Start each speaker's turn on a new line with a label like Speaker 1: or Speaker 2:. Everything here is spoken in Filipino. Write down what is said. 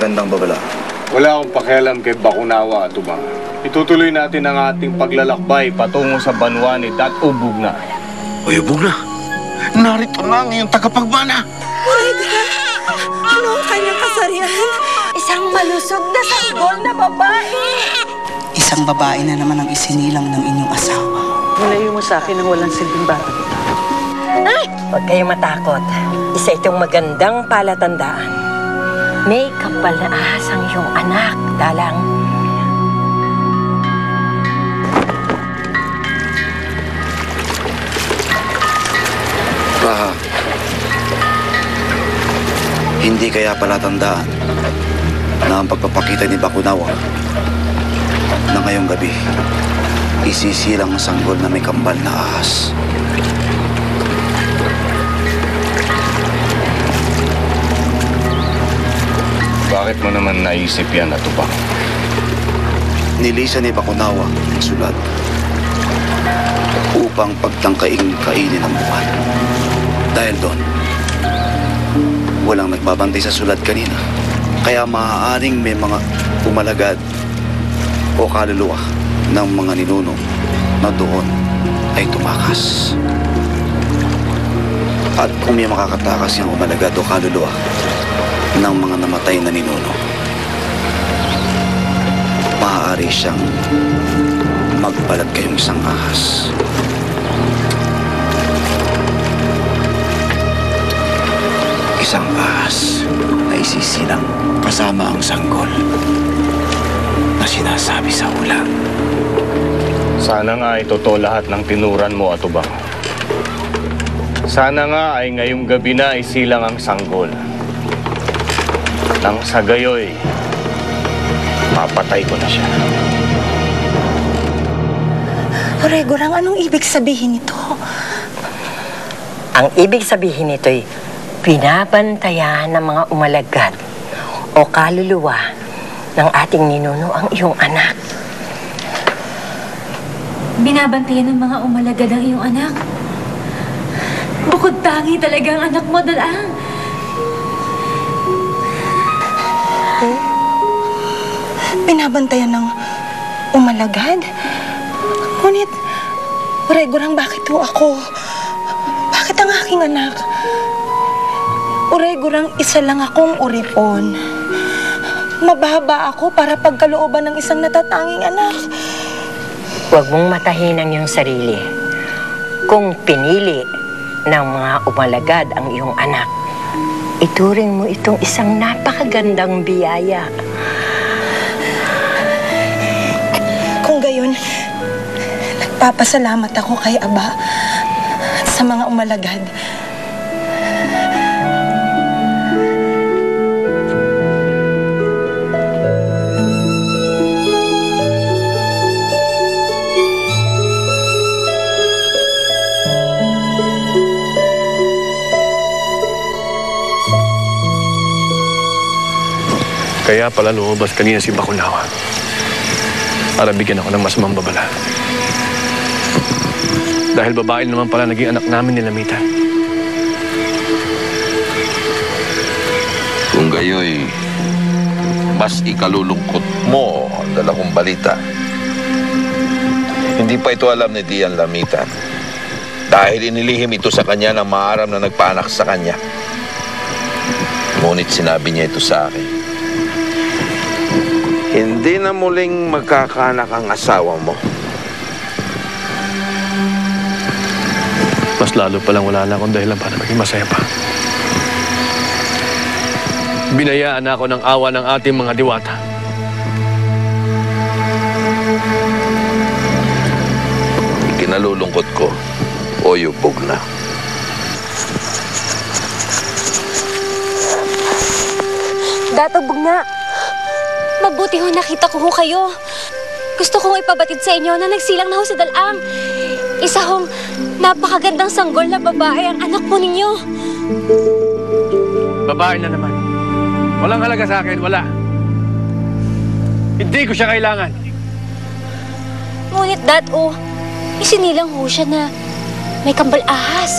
Speaker 1: magandang babala?
Speaker 2: Wala akong pakialam kay Bakunawa, Atubang. Itutuloy natin ang ating paglalakbay patungo sa Banwanit at Ubugna.
Speaker 3: Ubugna? Narito na ang iyong tagapagmana.
Speaker 4: Ano ang kanyang kasarian?
Speaker 5: Isang malusog na sanggol na babae.
Speaker 4: Isang babae na naman ang isinilang ng inyong asawa.
Speaker 6: Nilayo mo sa akin ang walang silbing bata.
Speaker 5: Ay! Huwag kayong matakot. Isa itong magandang palatandaan. May kapal na ahas ang iyong anak, Dalang.
Speaker 1: Raha, hindi kaya palatandaan na ang pagpapakita ni Bakunawa na ngayong gabi isisilang ang sanggol na may kambal na ahas.
Speaker 2: Bakit mo naman naisip yan, Atubang?
Speaker 1: Nilisan ni Bakunawa ang sulat upang pagtangkaing kainin ang buwan. Dahil doon, walang nagbabantay sa sulat kanina. Kaya maaaring may mga umalagad o kaluluwa ng mga ninuno na doon ay tumakas. At kung may makakatakas yung umalagad o kaluluwa ng mga namatay na ninuno, maaari siyang magbalat kayong isang ahas. Isang ahas na isisilang kasama ang sanggol na sinasabi sa ulang.
Speaker 2: Sana nga ay totoo lahat ng tinuran mo, Atubang. Sana nga ay ngayong gabi na isilang ang sanggol. Nang sa gayoy, mapatay ko na siya.
Speaker 4: Oregorang, anong ibig sabihin nito?
Speaker 5: Ang ibig sabihin nito'y binabantayan ng mga umalagad o kaluluwa ng ating ninuno ang iyong anak.
Speaker 7: Binabantayan ng mga umalagad ang iyong anak? Bukod tangi talaga ang anak mo, Dalang.
Speaker 4: Binabantayan ng umalagad? Ngunit, Oregorang, bakit ho ako? Bakit ang aking anak? Oregorang, isa lang akong uripon. Mababa ako para pagkalooban ng isang natatanging anak.
Speaker 5: Huwag mong matahin ang iyong sarili. Kung pinili ng mga umalagad ang iyong anak, ituring mo itong isang napakagandang biyaya.
Speaker 4: Kung gayon, nagpapasalamat ako kay Aba at sa mga umalagad.
Speaker 8: Kaya pala lumabas kanina si Bakunawa para bigyan ako ng masamang babala. Dahil babae naman pala naging anak namin ni Lamita.
Speaker 3: Kung gayoy, mas ikalulungkot mo ang dala kong balita. Hindi pa ito alam ni Dian Lamita. Dahil inilihim ito sa kanya ng maaram na nagpaanak sa kanya. Ngunit sinabi niya ito sa akin. Hindi na muling magkakaanak ang asawa mo.
Speaker 8: Mas lalo palang wala na akong dahilan para maging masaya pa. Binayaan ako ng awa ng ating mga diwata.
Speaker 3: Ikinalulungkot ko, oyubog na.
Speaker 7: Datubog nga. Mabuti ho nakita ko ho kayo. Gusto kong ipabatid sa inyo na nagsilang na ho si Dalang. Isa hong napakagandang sanggol na babae ang anak po ninyo.
Speaker 8: Babae na naman. Walang halaga sa akin, wala. Hindi ko siya kailangan.
Speaker 7: Ngunit, Dad, isinilang ho siya na may kambal ahas.